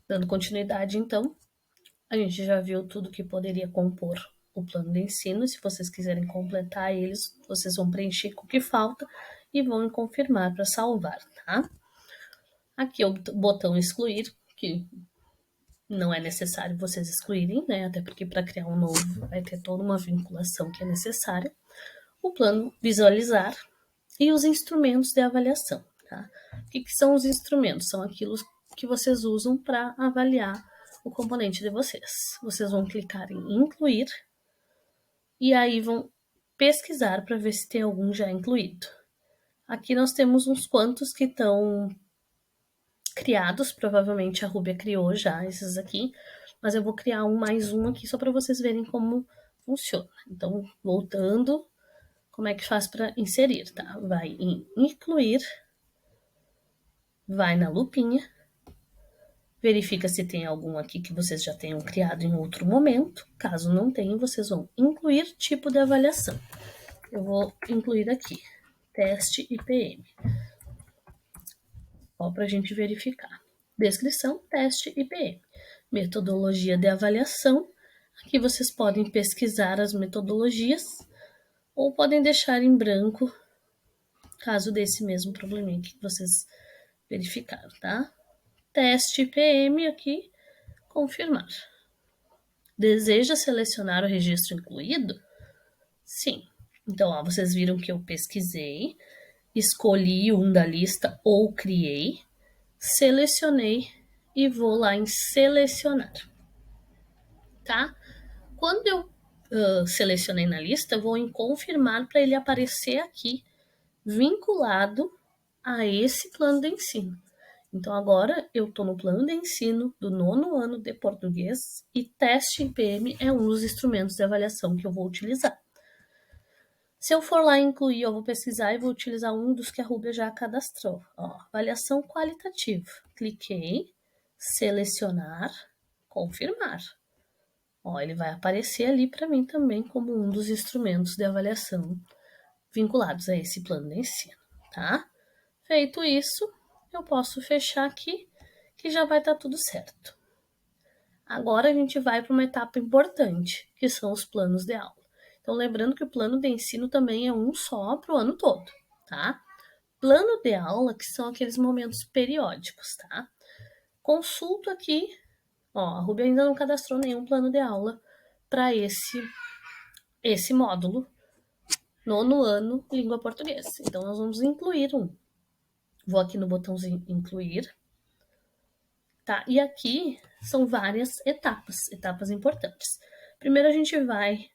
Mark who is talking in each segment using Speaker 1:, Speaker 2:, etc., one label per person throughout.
Speaker 1: Dando continuidade, então, a gente já viu tudo que poderia compor o plano de ensino. Se vocês quiserem completar eles, vocês vão preencher com o que falta e vão confirmar para salvar, tá? Aqui é o botão excluir, que não é necessário vocês excluírem, né? Até porque para criar um novo vai ter toda uma vinculação que é necessária. O plano visualizar e os instrumentos de avaliação, tá? O que são os instrumentos? São aquilo que vocês usam para avaliar o componente de vocês. Vocês vão clicar em incluir e aí vão pesquisar para ver se tem algum já incluído. Aqui nós temos uns quantos que estão criados, provavelmente a Rúbia criou já esses aqui, mas eu vou criar mais um aqui só para vocês verem como funciona. Então, voltando, como é que faz para inserir, tá? Vai em incluir, vai na lupinha, verifica se tem algum aqui que vocês já tenham criado em outro momento. Caso não tenha, vocês vão incluir tipo de avaliação. Eu vou incluir aqui, teste IPM. Ó, para a gente verificar. Descrição, teste IPM. Metodologia de avaliação. Aqui vocês podem pesquisar as metodologias ou podem deixar em branco, caso desse mesmo probleminha que vocês verificaram, tá? Teste IPM aqui, confirmar. Deseja selecionar o registro incluído? Sim. Então, ó, vocês viram que eu pesquisei, escolhi um da lista ou criei, selecionei e vou lá em selecionar, tá? Quando eu selecionei na lista, vou em confirmar para ele aparecer aqui, vinculado a esse plano de ensino. Então, agora eu estou no plano de ensino do 9º ano de português e teste IPM é um dos instrumentos de avaliação que eu vou utilizar. Se eu for lá incluir, eu vou pesquisar e vou utilizar um dos que a Rúbia já cadastrou. Ó, avaliação qualitativa. Cliquei, selecionar, confirmar. Ó, ele vai aparecer ali para mim também como um dos instrumentos de avaliação vinculados a esse plano de ensino, tá? Feito isso, eu posso fechar aqui, que já vai estar tudo certo. Agora a gente vai para uma etapa importante, que são os planos de aula. Então, lembrando que o plano de ensino também é um só para o ano todo, tá? Plano de aula, que são aqueles momentos periódicos, tá? Consulto aqui, ó, a Rúbia ainda não cadastrou nenhum plano de aula para esse módulo, 9º ano, língua portuguesa. Então, nós vamos incluir um. Vou aqui no botãozinho incluir, tá? E aqui são várias etapas importantes. Primeiro a gente vai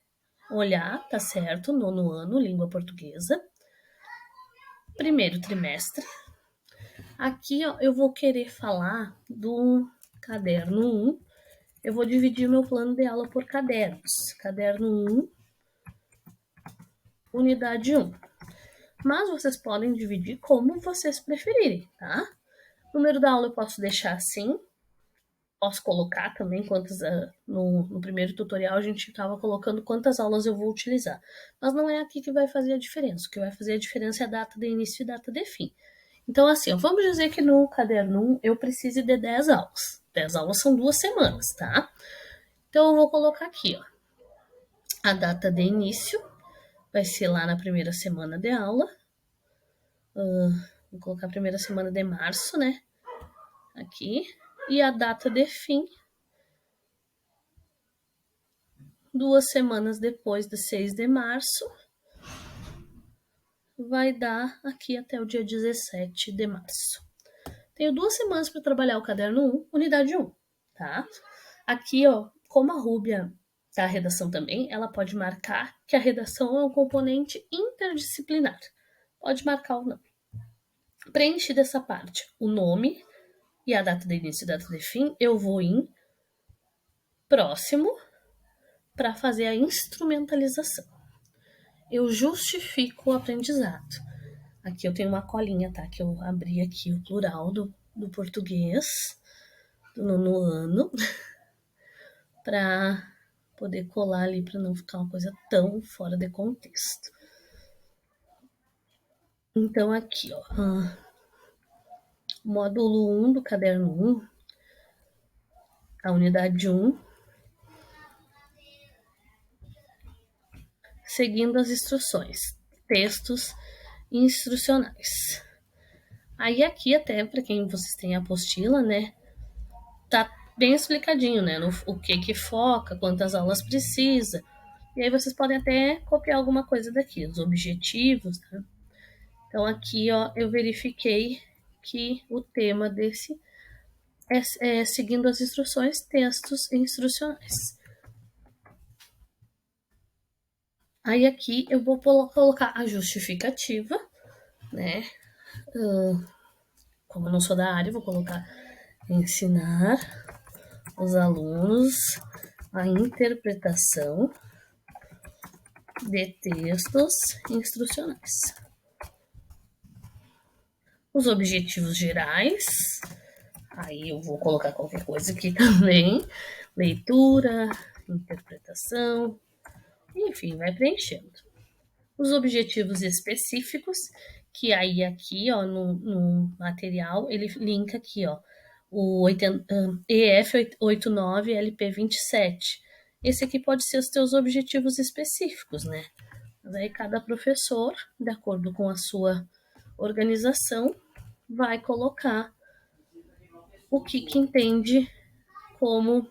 Speaker 1: olhar, tá certo? 9º ano, língua portuguesa. Primeiro trimestre. Aqui, ó, eu vou querer falar do caderno 1. Eu vou dividir meu plano de aula por cadernos. Caderno 1, unidade 1. Mas vocês podem dividir como vocês preferirem, tá? O número da aula eu posso deixar assim. Posso colocar também quantas. No primeiro tutorial a gente estava colocando quantas aulas eu vou utilizar. Mas não é aqui que vai fazer a diferença. O que vai fazer a diferença é a data de início e data de fim. Então, assim, vamos dizer que no caderno 1 eu precise de 10 aulas. 10 aulas são 2 semanas, tá? Então, eu vou colocar aqui, ó. A data de início vai ser lá na primeira semana de aula. Vou colocar a primeira semana de março, né? Aqui. E a data de fim, 2 semanas depois de 6 de março, vai dar aqui até o dia 17 de março. Tenho 2 semanas para trabalhar o caderno 1, unidade 1, tá? Aqui, ó, como a Rúbia tá a redação também, ela pode marcar que a redação é um componente interdisciplinar. Pode marcar ou não. Preenchida essa parte, o nome e a data de início e data de fim, eu vou em próximo para fazer a instrumentalização. Eu justifico o aprendizado. Aqui eu tenho uma colinha, tá? Que eu abri aqui o plural do português do 9º ano para poder colar ali para não ficar uma coisa tão fora de contexto. Então aqui, ó, módulo 1 do caderno 1, a unidade 1, seguindo as instruções, textos instrucionais. Aí aqui até, para quem vocês têm a apostila, né, tá bem explicadinho, né, no o que foca, quantas aulas precisa. E aí vocês podem até copiar alguma coisa daqui, os objetivos, né? Então aqui, ó, eu verifiquei que o tema desse é seguindo as instruções, textos instrucionais. Aí aqui eu vou colocar a justificativa, né? Como eu não sou da área, eu vou colocar ensinar os alunos a interpretação de textos instrucionais. Os objetivos gerais, aí eu vou colocar qualquer coisa aqui também, leitura, interpretação, enfim, vai preenchendo. Os objetivos específicos, que aí aqui, ó, no material, ele linka aqui, ó, o EF 89 LP 27. Esse aqui pode ser os teus objetivos específicos, né? Mas aí cada professor, de acordo com a sua organização, vai colocar o que entende como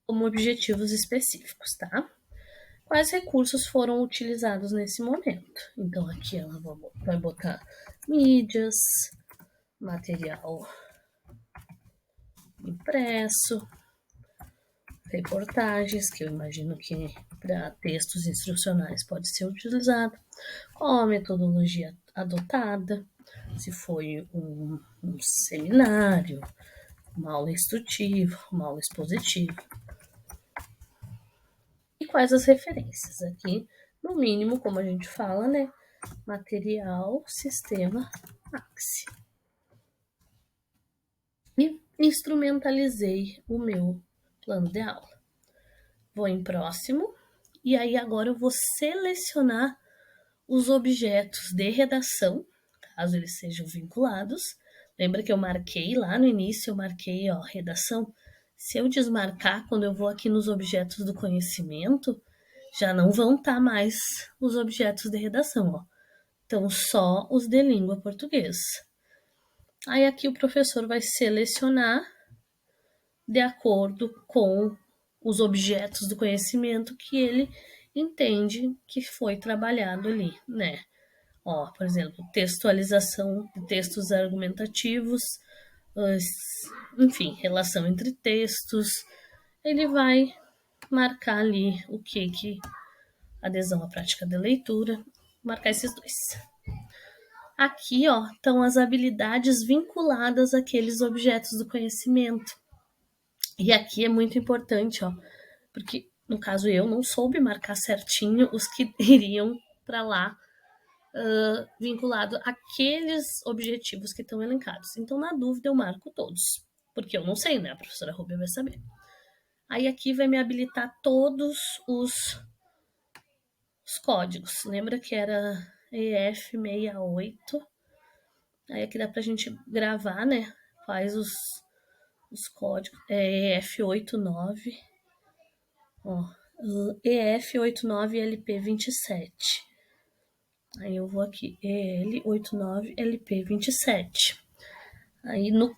Speaker 1: objetivos específicos, tá? Quais recursos foram utilizados nesse momento? Então aqui ela vai botar mídias, material impresso, reportagens, que eu imagino que para textos instrucionais pode ser utilizado, qual a metodologia adotada, se foi um seminário, uma aula instrutiva, uma aula expositiva. E quais as referências? Aqui, no mínimo, como a gente fala, né? Material, sistema, Axi. E instrumentalizei o meu plano de aula. Vou em próximo, e aí agora eu vou selecionar os objetos de redação, caso eles sejam vinculados. Lembra que eu marquei lá no início, eu marquei, ó, redação. Se eu desmarcar, quando eu vou aqui nos objetos do conhecimento, já não vão estar mais os objetos de redação, ó. Então, só os de língua portuguesa. Aí aqui o professor vai selecionar de acordo com os objetos do conhecimento que ele entende que foi trabalhado ali, né? Ó, por exemplo, textualização de textos argumentativos, enfim, relação entre textos. Ele vai marcar ali o que adesão à prática de leitura, marcar esses dois. Aqui, ó, estão as habilidades vinculadas àqueles objetos do conhecimento. E aqui é muito importante, ó, porque no caso eu não soube marcar certinho os que iriam para lá vinculado àqueles objetivos que estão elencados. Então, na dúvida, eu marco todos, porque eu não sei, né? A professora Rubia vai saber. Aí aqui vai me habilitar todos os códigos. Lembra que era EF68? Aí aqui dá pra gente gravar, né? Faz os códigos. É EF89. Ó, EF89LP27. Aí eu vou aqui, EL89LP27. Aí no